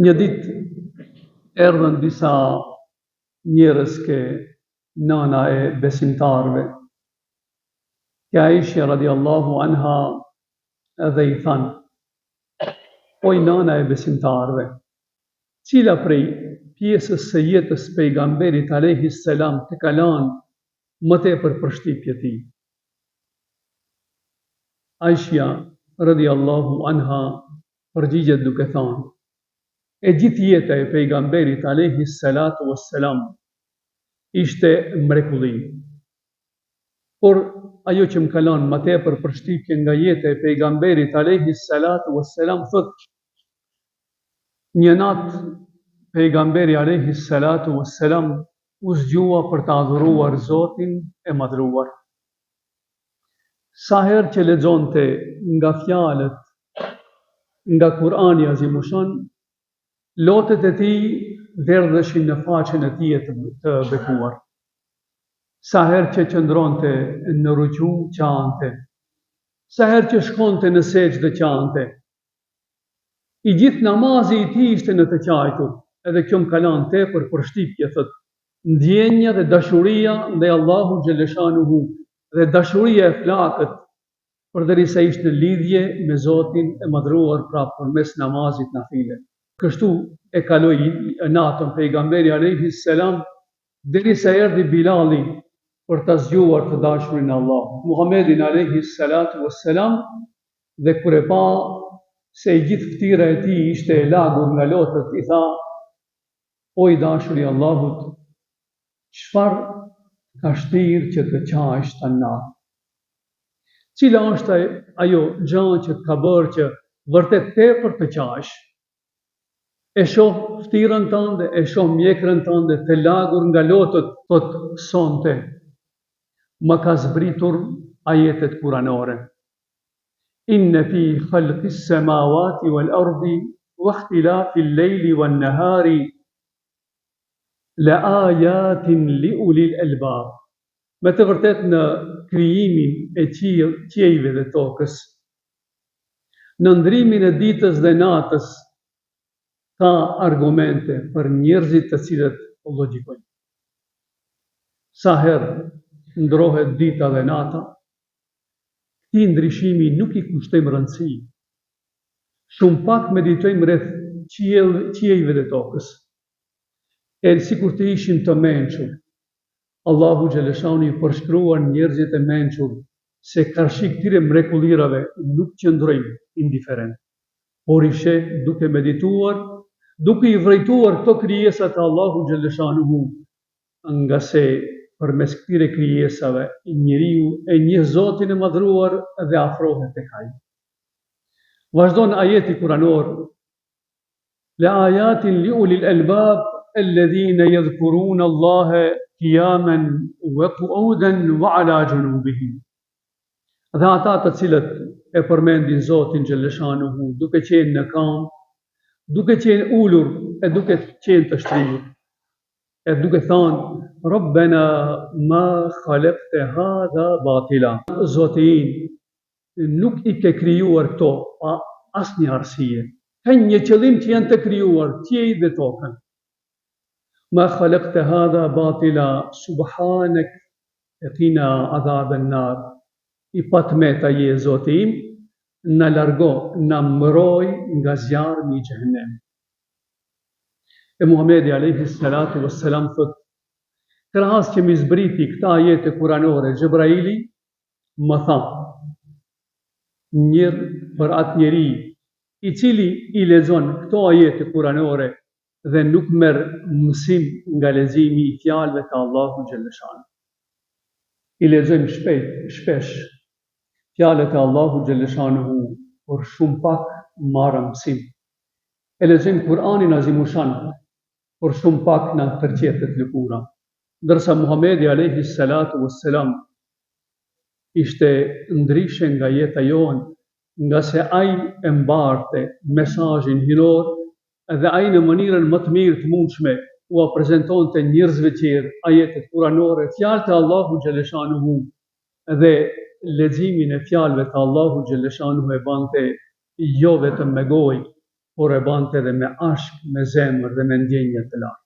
Një ditë erdhën disa njerëz ke nana e besimtarëve, që Aisha radiallahu anha edhe i thanë: "Oj nana e besimtarëve, cila prej pjesës së jetës pejgamberit alayhi salam të ka lanë më tepër përshtypje ti?" Aisha radiallahu anha përgjigjet duke thënë: "E gjithë jeta e pejgamberit alayhi salatu wassalam ishte mrekulli. Por ajo që më ka lanë më tepër përshtypje nga jeta e pejgamberit alayhi salatu wassalam, thot, një natë pejgamberi alayhi salatu wassalam u zgjua për të adhuruar Zotin e madhruar. Sa herë që lexonte nga fjalët, nga Kurani Azimushon, lotët e tij derdheshin në faqen e tij të bekuar. Sa herë që qëndronte në ruku qante, sa herë që shkonte në sejdë qante. I gjithë namazi i tij ishte në të qajtur, edhe kjo më ka lanë tepër përshtypje, thot, ndjenja dhe dashuria ndaj Allahu xhaleshanuhu dhe dashuria e flakët, përderisa ishte në lidhje me Zotin e madhruar, pra përmes namazit nafile. Kështu e kaloi natën pejgamberi alayhi salam, derisa erdhi Bilali për ta zgjuar të dashurin e Allahut, Muhammedin alayhi salatu wassalam, dhe kur e pa se i gjithë fytyra e tij ishte e lagur nga lotët, i tha: "O i dashuri i Allahut, çfarë ka shtirë që të qahesh ta natë? Cila është ajo gjë që të ka bërë që vërtet tepër të qahesh? E shoh fytyrën tënde, e shoh mjekrën tënde të lagur nga lotët, thot sonte më ka zbritur ajetet kuranore. Inne fi khalqis samawati wal ardi wa ikhtilafil lejli wan nahari la ayatin li ulil albab." Me të vërtet në krijimin e qiejve dhe tokës, në ndrimin e ditës dhe natës, ka argumente për njerëzit të cilët logjikojnë. Sa herë ndrohet dita dhe nata, këtij ndryshimi nuk i kushtojmë rëndësi. Shumë pak meditojmë rreth qiejve dhe tokës. E sikur të ishim të mençur, Allahu xhaleshanu i përshkruar njerëzit e mençur se karshi këtyre mrekullirave nuk qëndrojnë indiferent, por i sheh duke medituar, duke i vërejtuar këto krijesa të Allahu xhaleshanuhu, nga se përmes këtyre krijesave njeriu e njeh Zotin e madhruar dhe afrohet tek ai. Vazhdon ajeti kuranor: La ayatin li ulil albab alladhina yadhkuruna Allaha qiyaman wa qu'udan wa ala junubihim. Dhe ata të cilët e përmendin Zotin xhaleshanuhu duke qenë në këmbë, duke qenë ulur e duke qenë të shtrirur, e duke thënë: Rabbena ma khalaqta hadha batila. Zoti im, nuk i ke krijuar këto pa asnjë arsye. Ka një qëllim që janë të krijuar qiejt dhe tokën. Ma khalaqta hadha batila subhanak qina adhaban nar. I patmeta je Zoti im, na largo, na mbroj nga zjarmi i xhehenem. E Muhamedi alayhi salatu wassalam thot: krahas që mi zbriti këta ajete kuranore, Xhebraili më tha për atë njeri i cili i lexon këto ajete kuranore dhe nuk merr mësim nga leximi i fjalëve të Allahut xhaleshan. I lexojmë shpesh fjalët e Allahut xhaleshanuhu, por shumë pak marrëm mësim. E lexojmë Kur'anin Azimushan, por shumë pak na tërqetet lëkura. Ndërsa Muhamedi alayhi salatu wassalam ishte ndryshe nga jeta jonë, nga se ai e mbarte mesazhin hynor dhe ai në mënyrën më të mirë të mundshme u prezantonte njerëzve të tjerë ajetet kuranore, fjalët e Allahut xhaleshanuhu, dhe leximin e fjalëve të Allahut xhaleshanuhu e bante jo vetëm me gojë, por e bante edhe me ashk, me zemër dhe me ndjenje të lartë.